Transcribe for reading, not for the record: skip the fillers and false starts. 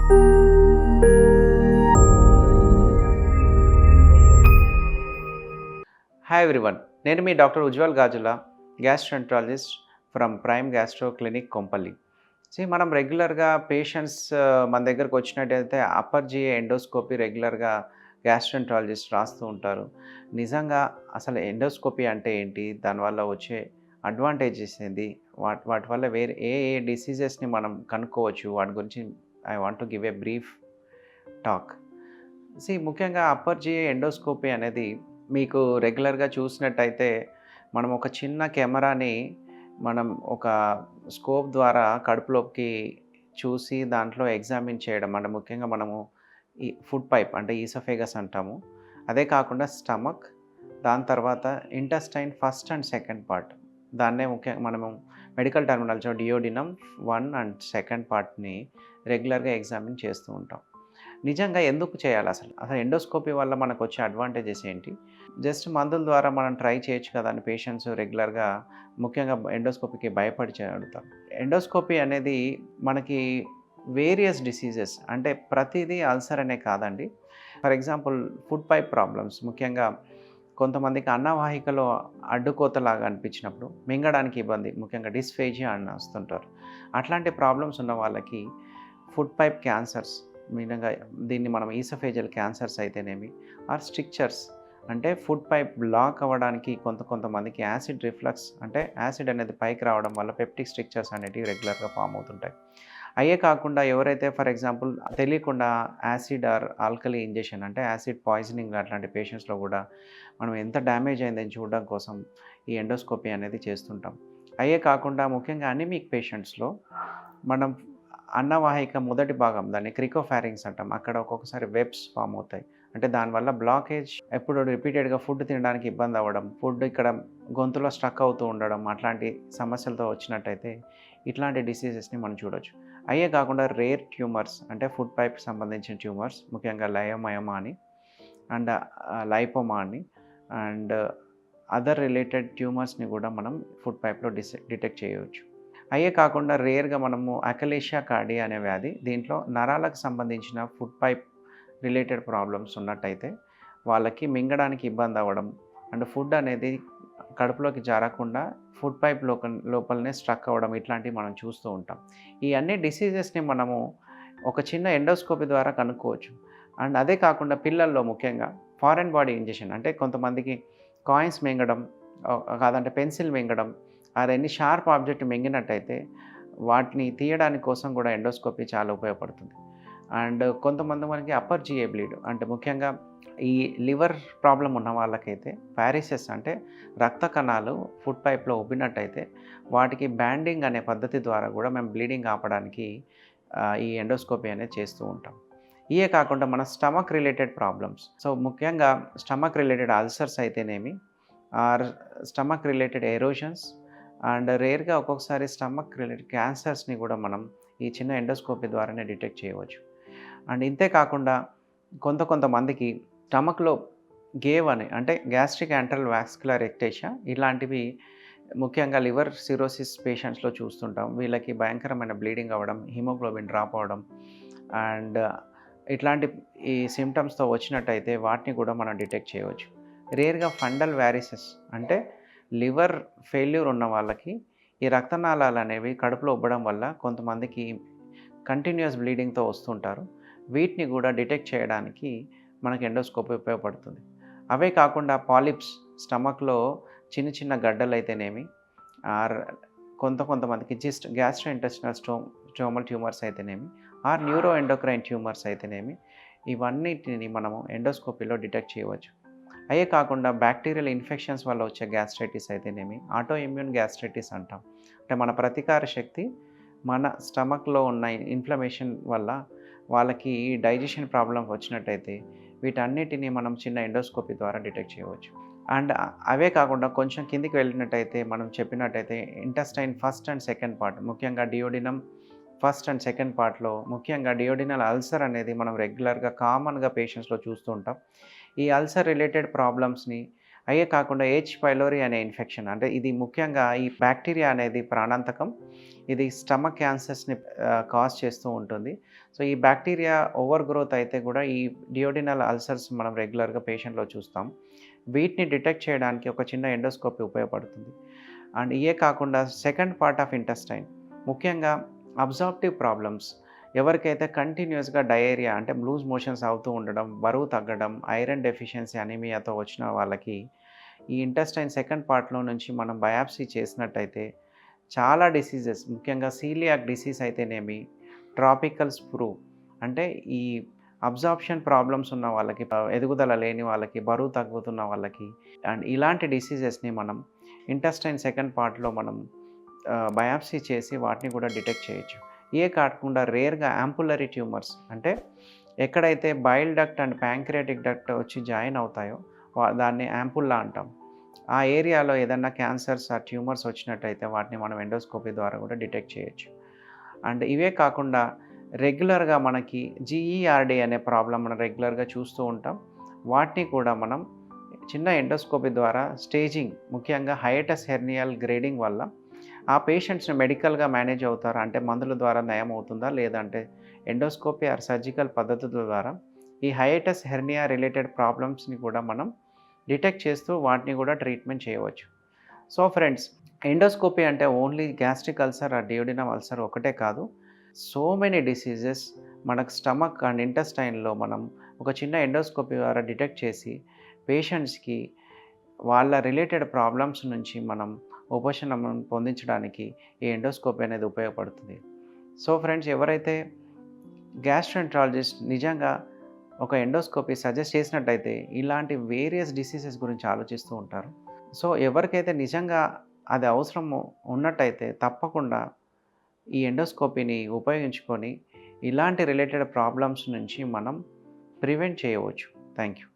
Hi everyone, నేను మీ doctor Ujwal Gajula, gastroenterologist from Prime Gastro clinic Kompally. మనం రెగ్యులర్గా పేషెంట్స్ మన దగ్గరకు వచ్చినట్టయితే అప్పర్ జిఏ ఎండోస్కోపీ రెగ్యులర్గా గ్యాస్ట్రోఎంట్రాలజిస్ట్ రాస్తూ ఉంటారు. నిజంగా అసలు ఎండోస్కోపీ అంటే ఏంటి? దానివల్ల వచ్చే అడ్వాంటేజెస్ ఏంటి? వాటి వల్ల వేరే ఏ ఏ డిసీజెస్ని మనం కనుక్కోవచ్చు? వాటి గురించి I want to give a brief talk. ముఖ్యంగా అప్పర్ జిఏ ఎండోస్కోపీ అనేది మీకు రెగ్యులర్గా చూసినట్టయితే మనం ఒక చిన్న కెమెరాని మనం ఒక స్కోప్ ద్వారా కడుపులోకి చూసి దాంట్లో ఎగ్జామిన్ చేయడం అంటే ముఖ్యంగా మనము ఈ ఫుడ్ పైప్ అంటే ఈసోఫేగస్ అంటాము. అదే కాకుండా స్టమక్, దాని తర్వాత intestine first and second part, దాన్నే ముఖ్యంగా మనము మెడికల్ టర్మినాలజీలో డియోడినం 1 అండ్ సెకండ్ పార్ట్ని రెగ్యులర్గా ఎగ్జామిన్ చేస్తూ ఉంటాం. నిజంగా ఎందుకు చేయాలి అసలు ఎండోస్కోపీ వల్ల మనకు వచ్చే అడ్వాంటేజెస్ ఏంటి? జస్ట్ మందుల ద్వారా మనం ట్రై చేయొచ్చు కదా అని పేషెంట్స్ రెగ్యులర్గా ముఖ్యంగా ఎండోస్కోపీకి భయపడి అడుగుతారు. ఎండోస్కోపీ అనేది మనకి వేరియస్ డిసీజెస్ అంటే ప్రతిదీ అల్సర్ అనే కాదండి. For example food pipe problems, ముఖ్యంగా కొంతమందికి అన్నవాహికలో అడ్డుకోతలాగా అనిపించినప్పుడు మింగడానికి ఇబ్బంది, ముఖ్యంగా డిస్ఫేజియా అని వస్తుంటారు. అట్లాంటి ప్రాబ్లమ్స్ ఉన్న వాళ్ళకి ఫుడ్ పైప్ క్యాన్సర్స్, మెయిన్గా దీన్ని మనం ఈసోఫేజియల్ క్యాన్సర్స్ అయితేనేమి, ఆర్ స్ట్రిక్చర్స్ అంటే ఫుడ్ పైప్ బ్లాక్ అవ్వడానికి కొంతమందికి యాసిడ్ రిఫ్లక్స్ అంటే యాసిడ్ అనేది పైకి రావడం వల్ల పెప్టిక్ స్ట్రిక్చర్స్ అనేటివి రెగ్యులర్గా ఫామ్ అవుతుంటాయి. అయ్యే కాకుండా ఎవరైతే ఫర్ ఎగ్జాంపుల్ తెలియకుండా యాసిడ్ ఆర్ ఆల్కలీ ఇంజెక్షన్ అంటే యాసిడ్ పాయిజనింగ్ అట్లాంటి పేషెంట్స్లో కూడా మనం ఎంత డ్యామేజ్ అయిందని చూడడం కోసం ఈ ఎండోస్కోపీ అనేది చేస్తుంటాం. అయ్యే కాకుండా ముఖ్యంగా అనీమిక్ పేషెంట్స్లో మనం అన్నవాహిక మొదటి భాగం, దాన్ని క్రికోఫారింగ్స్ అంటాం, అక్కడ ఒక్కొక్కసారి వెబ్స్ ఫామ్ అవుతాయి. అంటే దానివల్ల బ్లాకేజ్, ఎప్పుడు రిపీటెడ్గా ఫుడ్ తినడానికి ఇబ్బంది అవ్వడం, ఫుడ్ ఇక్కడ గొంతులో స్ట్రక్ అవుతూ ఉండడం, అట్లాంటి సమస్యలతో వచ్చినట్టయితే ఇట్లాంటి డిసీజెస్ని మనం చూడొచ్చు. అయ్యే కాకుండా రేర్ ట్యూమర్స్ అంటే ఫుడ్ పైప్ సంబంధించిన ట్యూమర్స్, ముఖ్యంగా లయోమయోమా అని అండ్ లైపోమా అని అండ్ అదర్ రిలేటెడ్ ట్యూమర్స్ని కూడా మనం ఫుడ్ పైప్లో డిటెక్ట్ చేయవచ్చు. అయ్యే కాకుండా రేర్గా మనము అకలేషియా కార్డియా అనే వ్యాధి, దీంట్లో నరాలకు సంబంధించిన ఫుడ్ పైప్ రిలేటెడ్ ప్రాబ్లమ్స్ ఉన్నట్టయితే వాళ్ళకి మింగడానికి ఇబ్బంది అవ్వడం అండ్ ఫుడ్ అనేది కడుపులోకి జారకుండా ఫుడ్ పైప్ లోపలనే స్ట్రక్ అవ్వడం, ఇట్లాంటివి మనం చూస్తూ ఉంటాం. ఈ అన్ని డిసీజెస్ని మనము ఒక చిన్న ఎండోస్కోపీ ద్వారా కనుక్కోవచ్చు. అండ్ అదే కాకుండా పిల్లల్లో ముఖ్యంగా ఫారెన్ బాడీ ఇంజెక్షన్ అంటే కొంతమందికి కాయిన్స్ మింగడం, కాదంటే పెన్సిల్ మింగడం, ఎన్ని షార్ప్ ఆబ్జెక్ట్ మింగినట్టయితే వాటిని తీయడానికి కోసం కూడా ఎండోస్కోపీ చాలా ఉపయోగపడుతుంది. అండ్ కొంతమంది మనకి అప్పర్ జిఏ బ్లీడ్ అంటే ముఖ్యంగా ఈ లివర్ ప్రాబ్లం ఉన్న వాళ్ళకైతే పారిసెస్ అంటే రక్త కణాలు ఫుడ్ పైప్లో ఉబ్బినట్టయితే వాటికి బ్యాండింగ్ అనే పద్ధతి ద్వారా కూడా మేము బ్లీడింగ్ ఆపడానికి ఈ ఎండోస్కోపీ అనేది చేస్తూ ఉంటాం. ఇవే కాకుండా మన స్టమక్ రిలేటెడ్ ప్రాబ్లమ్స్, ముఖ్యంగా స్టమక్ రిలేటెడ్ అల్సర్స్ అయితేనేమి or stomach related erosions and రేర్గా ఒక్కొక్కసారి స్టమక్ రిలేటెడ్ క్యాన్సర్స్ని కూడా మనం ఈ చిన్న ఎండోస్కోపీ ద్వారానే డిటెక్ట్ చేయవచ్చు. అండ్ ఇంతే కాకుండా కొంతమందికి స్టమక్లో గేవ్ అని అంటే గ్యాస్ట్రిక్ యాంట్రల్ వాస్కులర్ ఎక్టేషియా, ఇలాంటివి ముఖ్యంగా లివర్ సిరోసిస్ పేషెంట్స్లో చూస్తుంటాం. వీళ్ళకి భయంకరమైన బ్లీడింగ్ అవ్వడం, హిమోగ్లోబిన్ డ్రాప్ అవ్వడం అండ్ ఇట్లాంటి ఈ సిమ్టమ్స్తో వచ్చినట్టయితే వాటిని కూడా మనం డిటెక్ట్ చేయవచ్చు. రేర్గా ఫండల్ వ్యారిసెస్ అంటే లివర్ ఫెయిల్యూర్ ఉన్న వాళ్ళకి ఈ రక్తనాళాలు అనేవి కడుపులో ఉబ్బడం వల్ల కొంతమందికి కంటిన్యూస్ బ్లీడింగ్తో వస్తుంటారు. వీటిని కూడా డిటెక్ట్ చేయడానికి మనకి ఎండోస్కోపీ ఉపయోగపడుతుంది. అవే కాకుండా పాలిప్స్, స్టమక్లో చిన్న చిన్న గడ్డలు అయితేనేమి ఆర్ కొంతమందికి జిస్ట్ గ్యాస్ట్రోఇంటెస్టినల్ స్టోమల్ ట్యూమర్స్ అయితేనేమి ఆర్ న్యూరో ఎండోక్రైన్ ట్యూమర్స్ అయితేనేమి, ఇవన్నిటిని మనము ఎండోస్కోపీలో డిటెక్ట్ చేయవచ్చు. అయ్యే కాకుండా బ్యాక్టీరియల్ ఇన్ఫెక్షన్స్ వల్ల వచ్చే గ్యాస్ట్రైటిస్ అయితేనేమి ఆటో ఇమ్యూన్ గ్యాస్ట్రైటిస్ అంటాం. అంటే మన ప్రతికార శక్తి మన స్టమక్లో ఉన్న ఇన్ఫ్లమేషన్ వల్ల వాళ్ళకి డైజెషన్ ప్రాబ్లం వచ్చినట్టయితే వీటన్నిటిని మనం చిన్న ఎండోస్కోపీ ద్వారా డిటెక్ట్ చేయవచ్చు. అండ్ అవే కాకుండా కొంచెం కిందికి వెళ్ళినట్టయితే మనం చెప్పినట్టయితే intestine first and second part, ముఖ్యంగా డియోడినం ఫస్ట్ అండ్ సెకండ్ పార్ట్లో ముఖ్యంగా డియోడినల్ అల్సర్ అనేది మనం రెగ్యులర్గా కామన్గా పేషెంట్స్లో చూస్తూ ఉంటాం. ఈ అల్సర్ రిలేటెడ్ ప్రాబ్లమ్స్ని అయ్యే కాకుండా హెచ్ పైలోరీ అనే ఇన్ఫెక్షన్, అంటే ఇది ముఖ్యంగా ఈ బ్యాక్టీరియా అనేది ప్రాణాంతకం. ఇది స్టమక్ క్యాన్సర్స్‌ని కాజ్ చేస్తూ ఉంటుంది. సో, ఈ బ్యాక్టీరియా ఓవర్ గ్రోత్ అయితే కూడా ఈ డియోడినల్ అల్సర్స్ మనం రెగ్యులర్‌గా పేషెంట్‌లో చూస్తాం. వీటిని డిటెక్ట్ చేయడానికి ఒక చిన్న ఎండోస్కోపీ ఉపయోగపడుతుంది. అండ్ ఇయే కాకుండా సెకండ్ పార్ట్ ఆఫ్ ఇంటెస్టైన్ ముఖ్యంగా అబ్జార్ప్టివ్ ప్రాబ్లమ్స్ ఎవరికైతే కంటిన్యూయస్‌గా డయేరియా అంటే లూజ్ మోషన్స్ అవుతూ ఉండడం, బరువు తగ్గడం, ఐరన్ డెఫిషియన్సీ అనీమియాతో వచ్చిన వాళ్ళకి ఈ ఇంటెస్టైన్ సెకండ్ పార్ట్‌లో నుంచి మనం బయాప్సీ చేసినట్టయితే చాలా డిసీజెస్ ముఖ్యంగా సీలియాక్ డిసీజ్ అయితేనేమి, ట్రాపికల్ స్ప్రూ అంటే ఈ అబ్జార్ప్షన్ ప్రాబ్లమ్స్ ఉన్న వాళ్ళకి, ఎదుగుదల లేని వాళ్ళకి, బరువు తగ్గుతున్న వాళ్ళకి అండ్ ఇలాంటి డిసీజెస్‌ని మనం ఇంటెస్టైన్ సెకండ్ పార్ట్‌లో మనం బయాప్సీ చేసి వాటిని కూడా డిటెక్ట్ చేయొచ్చు. ఇయే కాకుండా రేర్‌గా యాంపులరీ ట్యూమర్స్ అంటే ఎక్కడైతే bile duct and pancreatic duct వచ్చి జాయిన్ అవుతాయో దాన్ని యాంపుల్లా అంటాం. ఆ ఏరియాలో ఏదన్నా క్యాన్సర్స్, ట్యూమర్స్ వచ్చినట్టయితే వాటిని మనం ఎండోస్కోపీ ద్వారా కూడా డిటెక్ట్ చేయొచ్చు. అండ్ ఇవే కాకుండా రెగ్యులర్‌గా మనకి జీఈఆర్‌డీ అనే ప్రాబ్లమ్ మనం రెగ్యులర్‌గా చూస్తూ ఉంటాం. వాటిని కూడా మనం చిన్న ఎండోస్కోపీ ద్వారా స్టేజింగ్ ముఖ్యంగా హైయటస్ హెర్నియల్ గ్రేడింగ్ వల్ల ఆ పేషెంట్స్‌ని మెడికల్‌గా మేనేజ్ అవుతారా? అంటే మందుల ద్వారా నయం అవుతుందా? లేదంటే ఎండోస్కోపీ ఆర్ సర్జికల్ పద్ధతుల ద్వారా ఈ హైయటస్ హెర్నియా రిలేటెడ్ ప్రాబ్లమ్స్‌ని కూడా మనం డిటెక్ట్ చేస్తూ వాటిని కూడా ట్రీట్మెంట్ చేయవచ్చు. సో ఫ్రెండ్స్, ఎండోస్కోపీ అంటే only gastric ulcer or duodenum ulcer ఒకటే కాదు. సో మెనీ డిసీజెస్ మనకు స్టమక్ అండ్ ఇంటెస్టైన్‌లో మనం ఒక చిన్న ఎండోస్కోపీ ద్వారా డిటెక్ట్ చేసి పేషెంట్స్‌కి వాళ్ళ రిలేటెడ్ ప్రాబ్లమ్స్ నుంచి మనం ఉపశమనం పొందించడానికి ఈ ఎండోస్కోపీ అనేది ఉపయోగపడుతుంది. సో ఫ్రెండ్స్, ఎవరైతే గ్యాస్ట్రోఎంటరాలజిస్ట్ నిజంగా ఒక ఎండోస్కోపీ సజెస్ట్ చేసినట్టయితే ఇలాంటి వేరియస్ డిసీజెస్ గురించి ఆలోచిస్తూ ఉంటారు. సో ఎవరికైతే నిజంగా అది అవసరము ఉన్నట్టయితే తప్పకుండా ఈ ఎండోస్కోపీని ఉపయోగించుకొని ఇలాంటి రిలేటెడ్ ప్రాబ్లమ్స్ నుంచి మనం ప్రివెంట్ చేయవచ్చు. Thank you.